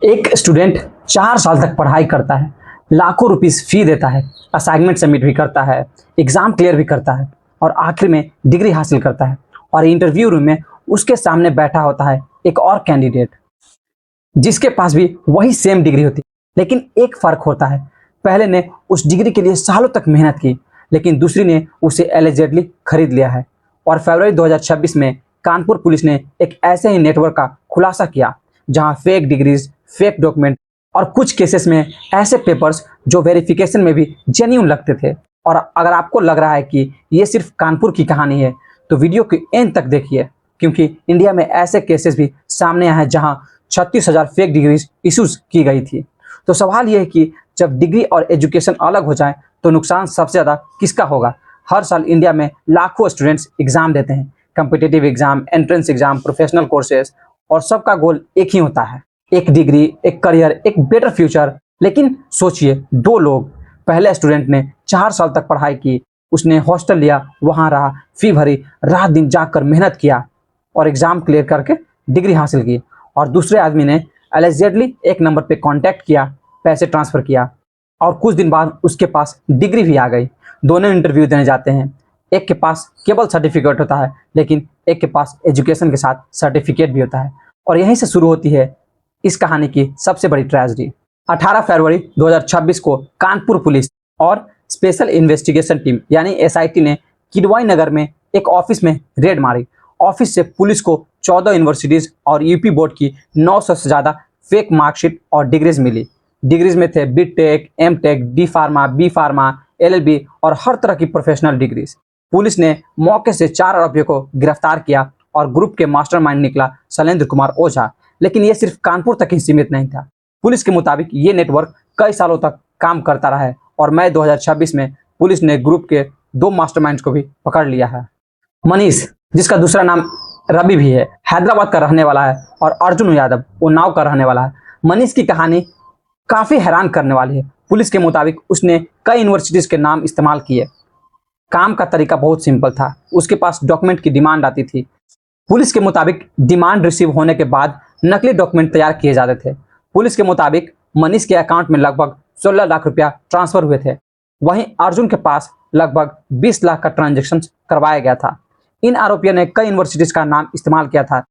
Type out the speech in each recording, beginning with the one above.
एक स्टूडेंट 4 साल तक पढ़ाई करता है, लाखों रुपीस फी देता है, असाइनमेंट सबमिट भी करता है, एग्जाम क्लियर भी करता है और आखिर में डिग्री हासिल करता है। और इंटरव्यू रूम में उसके सामने बैठा होता है एक और कैंडिडेट जिसके पास भी वही सेम डिग्री होती है, लेकिन एक फर्क होता है। पहले ने उस डिग्री के लिए सालों तक मेहनत की, लेकिन दूसरी ने उसे एलिजेडली खरीद लिया है। और फरवरी 2026 में कानपुर पुलिस ने एक ऐसे ही नेटवर्क का खुलासा किया जहां फेक डिग्रीज, फेक डॉक्यूमेंट और कुछ केसेस में ऐसे पेपर्स जो वेरिफिकेशन में भी जेन्युइन लगते थे। और अगर आपको लग रहा है कि ये सिर्फ कानपुर की कहानी है तो वीडियो के एंड तक देखिए, क्योंकि इंडिया में ऐसे केसेस भी सामने आए हैं जहां 36,000 फेक डिग्रीज इशूज की गई थी। तो सवाल यह है कि जब डिग्री और एजुकेशन अलग हो जाए तो नुकसान सबसे ज़्यादा किसका होगा। हर साल इंडिया में लाखों स्टूडेंट्स एग्जाम देते हैं, competitive exam, entrance exam, professional courses, और सबका गोल एक ही होता है, एक डिग्री, एक करियर, एक बेटर फ्यूचर। लेकिन सोचिए, दो लोग, पहले स्टूडेंट ने 4 साल तक पढ़ाई की, उसने हॉस्टल लिया, वहां रहा, फी भरी, रात दिन जाकर मेहनत किया और एग्जाम क्लियर करके डिग्री हासिल की। और दूसरे आदमी ने एलिजिडली एक नंबर पे कांटेक्ट किया, पैसे ट्रांसफर किया और कुछ दिन बाद उसके पास डिग्री भी आ गई। दोनों इंटरव्यू देने जाते हैं, एक के पास केवल सर्टिफिकेट होता है, लेकिन एक के पास एजुकेशन के साथ सर्टिफिकेट भी होता है। और यहीं से शुरू होती है इस कहानी की सबसे बड़ी ट्रेजेडी। 18 फरवरी 2026 को कानपुर पुलिस और स्पेशल इन्वेस्टिगेशन टीम यानी एसआईटी ने किदवाई नगर में एक ऑफिस में रेड मारी। ऑफिस से पुलिस को 14 यूनिवर्सिटीज और यूपी बोर्ड की 900 से ज़्यादा फेक मार्कशीट और डिग्रीज मिली। डिग्रीज में थे BTech, MTech, D pharma, B pharma, LLB और हर तरह की प्रोफेशनल डिग्रीज। पुलिस ने मौके से 4 आरोपियों को गिरफ्तार किया और ग्रुप के मास्टरमाइंड निकला शैलेंद्र कुमार ओझा। लेकिन ये सिर्फ कानपुर तक ही सीमित नहीं था। पुलिस के मुताबिक ये नेटवर्क कई सालों तक काम करता रहा है और मई 2026 में पुलिस ने ग्रुप के 2 मास्टरमाइंड्स को भी पकड़ लिया है। मनीष, जिसका दूसरा नाम रवि भी है, हैदराबाद का रहने वाला है, और अर्जुन यादव उन्नाव का रहने वाला है। मनीष की कहानी काफी हैरान करने वाली है। पुलिस के मुताबिक उसने कई यूनिवर्सिटीज के नाम इस्तेमाल किए। काम का तरीका बहुत सिंपल था, उसके पास डॉक्यूमेंट की डिमांड आती थी। पुलिस के मुताबिक डिमांड रिसीव होने के बाद नकली डॉक्यूमेंट तैयार किए जाते थे। पुलिस के मुताबिक मनीष के अकाउंट में लगभग 16 लाख रुपया ट्रांसफर हुए थे। वहीं अर्जुन के पास लगभग 20 लाख का ट्रांजैक्शन करवाया गया था। इन आरोपियों ने कई यूनिवर्सिटीज का नाम इस्तेमाल किया था,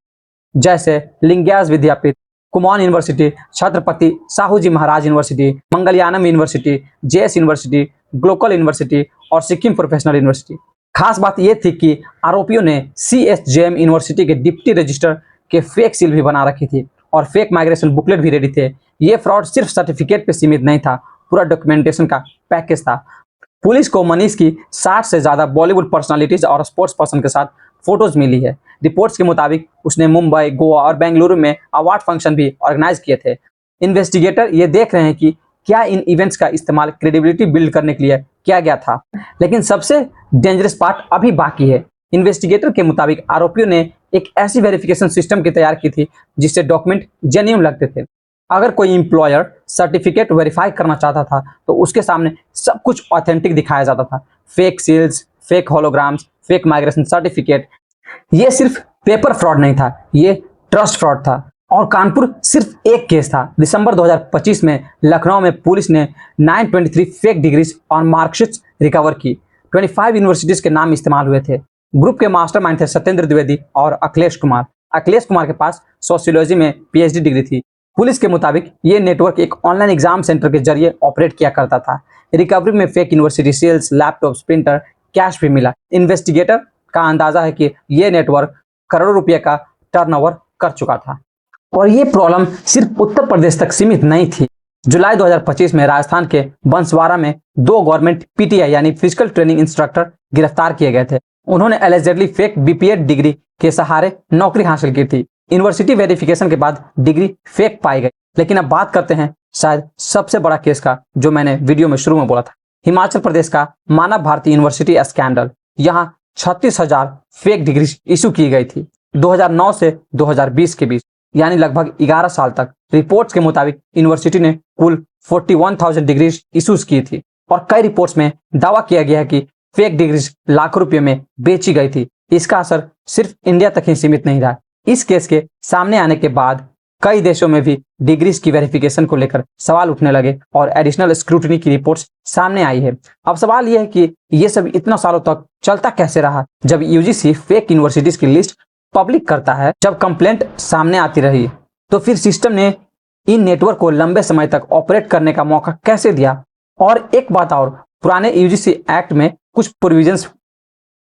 जैसे Lingayas Vidyapeeth, Kumaon university, Chhatrapati Shahuji Maharaj university, Mangalayatan university, JS university, Glocal university और सिक्किम प्रोफेशनल यूनिवर्सिटी। खास बात यह थी कि आरोपियों ने सीएसजेएम यूनिवर्सिटी के डिप्टी रजिस्टर के फेक सील भी बना रखी थी और फेक माइग्रेशन बुकलेट भी रेडी थे। ये फ्रॉड सिर्फ सर्टिफिकेट पे सीमित नहीं था, पूरा डॉक्यूमेंटेशन का पैकेज था। पुलिस को मनीष की 60 से ज़्यादा बॉलीवुड पर्सनालिटीज और स्पोर्ट्स पर्सन के साथ फोटोज मिली है। रिपोर्ट्स के मुताबिक उसने मुंबई, गोवा और बेंगलुरु में अवार्ड फंक्शन भी ऑर्गेनाइज किए थे। इन्वेस्टिगेटर ये देख रहे हैं कि क्या इन इवेंट्स का इस्तेमाल क्रेडिबिलिटी बिल्ड करने के लिए किया गया था। लेकिन सबसे डेंजरस पार्ट अभी बाकी है। इन्वेस्टिगेटर के मुताबिक आरोपियों ने एक ऐसी वेरिफिकेशन सिस्टम की तैयार की थी जिससे डॉक्यूमेंट जेन्युइन लगते थे। अगर कोई एम्प्लॉयर सर्टिफिकेट वेरीफाई करना चाहता था तो उसके सामने सब कुछ ऑथेंटिक दिखाया जाता था। Fake seals, fake holograms, fake migration certificate. ये सिर्फ पेपर फ्रॉड नहीं था, ये ट्रस्ट फ्रॉड था। और कानपुर सिर्फ एक केस था। दिसंबर 2025 में लखनऊ में पुलिस ने 923 फेक डिग्रीज और मार्कशीट्स रिकवर की। 25 यूनिवर्सिटीज के नाम इस्तेमाल हुए थे। ग्रुप के मास्टरमाइंड थे सत्येंद्र द्विवेदी और अखिलेश कुमार। अखिलेश कुमार के पास सोशियोलॉजी में पीएचडी डिग्री थी। पुलिस के मुताबिक ये नेटवर्क एक ऑनलाइन एग्जाम सेंटर के जरिए ऑपरेट किया करता था। रिकवरी में fake university seals, laptops, printer, cash भी मिला। इन्वेस्टिगेटर का अंदाजा है कि यह नेटवर्क करोड़ों रुपए का टर्नओवर कर चुका था। और ये प्रॉब्लम सिर्फ उत्तर प्रदेश तक सीमित नहीं थी। जुलाई 2025 में राजस्थान के बंसवाड़ा में 2 गवर्नमेंट पीटीआई यानी फिजिकल ट्रेनिंग इंस्ट्रक्टर गिरफ्तार किए गए थे। उन्होंने एलिजिडली फेक बीपीएड डिग्री के सहारे नौकरी हासिल की थी। यूनिवर्सिटी वेरिफिकेशन के बाद डिग्री फेक पाई गई। लेकिन अब बात करते हैं शायद सबसे बड़ा केस का, जो मैंने वीडियो में शुरू में बोला था। हिमाचल प्रदेश का मानव भारती यूनिवर्सिटी स्कैंडल। यहाँ 36,000 फेक डिग्री इशू की गई थी 2009 से 2020 के बीच, यानी लगभग 11 साल तक। रिपोर्ट्स के मुताबिक यूनिवर्सिटी ने कुल 41,000 डिग्रीज इशूज की थी और कई रिपोर्ट्स में दावा किया गया है कि फेक डिग्रीज लाखों रुपए में बेची गई थी। इसका असर सिर्फ इंडिया तक ही सीमित नहीं रहा। इस केस के सामने आने के बाद कई देशों में भी डिग्रीज की वेरिफिकेशन को लेकर सवाल उठने लगे और एडिशनल स्क्रूटनी की रिपोर्ट्स सामने आई है। अब सवाल यह है कि ये सब इतना सालों तक चलता कैसे रहा, जब यूजीसी फेक यूनिवर्सिटीज की लिस्ट पब्लिक करता है। जब कंप्लेंट सामने आती रही तो फिर सिस्टम ने इन नेटवर्क को लंबे समय तक ऑपरेट करने का मौका कैसे दिया। और एक बात और, पुराने यूजीसी एक्ट में कुछ प्रोविजंस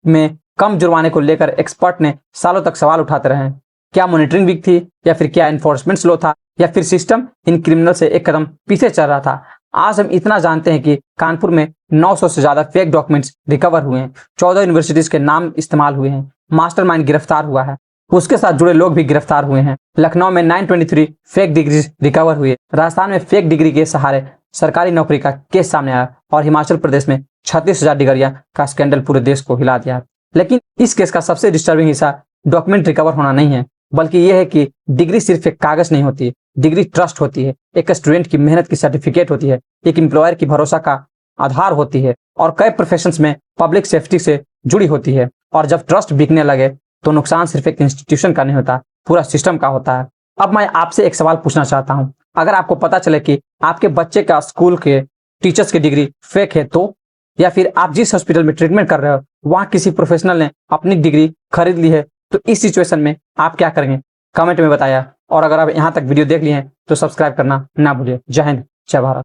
में कम जुर्माने को लेकर एक्सपर्ट ने सालों तक सवाल उठाते रहे। क्या मॉनिटरिंग वीक थी, या फिर क्या इन्फोर्समेंट स्लो था, या फिर सिस्टम इन क्रिमिनल से एक कदम पीछे चल रहा था। आज हम इतना जानते हैं कि कानपुर में 900 से ज्यादा फेक डॉक्यूमेंट्स रिकवर हुए हैं, 14 यूनिवर्सिटीज के नाम इस्तेमाल हुए हैं, मास्टरमाइंड गिरफ्तार हुआ है, उसके साथ जुड़े लोग भी गिरफ्तार हुए हैं। लखनऊ में 923 फेक डिग्रीज रिकवर हुए, राजस्थान में फेक डिग्री के सहारे सरकारी नौकरी का केस सामने आया, और हिमाचल प्रदेश में 36,000 डिग्रियां का स्कैंडल पूरे देश को हिला दिया। लेकिन इस केस का सबसे डिस्टर्बिंग हिस्सा डॉक्यूमेंट रिकवर होना नहीं है, बल्कि यह है कि डिग्री सिर्फ एक कागज नहीं होती, डिग्री ट्रस्ट होती है, एक स्टूडेंट की मेहनत की सर्टिफिकेट होती है, एक एम्प्लॉयर की भरोसा का आधार होती है, और कई प्रोफेशंस में पब्लिक सेफ्टी से जुड़ी होती है। और जब ट्रस्ट बिकने लगे तो नुकसान सिर्फ एक इंस्टीट्यूशन का नहीं होता, पूरा सिस्टम का होता है। अब मैं आपसे एक सवाल पूछना चाहता हूं, अगर आपको पता चले कि आपके बच्चे का स्कूल के टीचर्स की डिग्री फेक है तो, या फिर आप जिस हॉस्पिटल में ट्रीटमेंट कर रहे हो वहां किसी प्रोफेशनल ने अपनी डिग्री खरीद ली है, तो इस सिचुएशन में आप क्या करेंगे? कमेंट में बताया। और अगर आप यहां तक वीडियो देख लिए हैं तो सब्सक्राइब करना ना भूलिए। जय हिंद, जय भारत।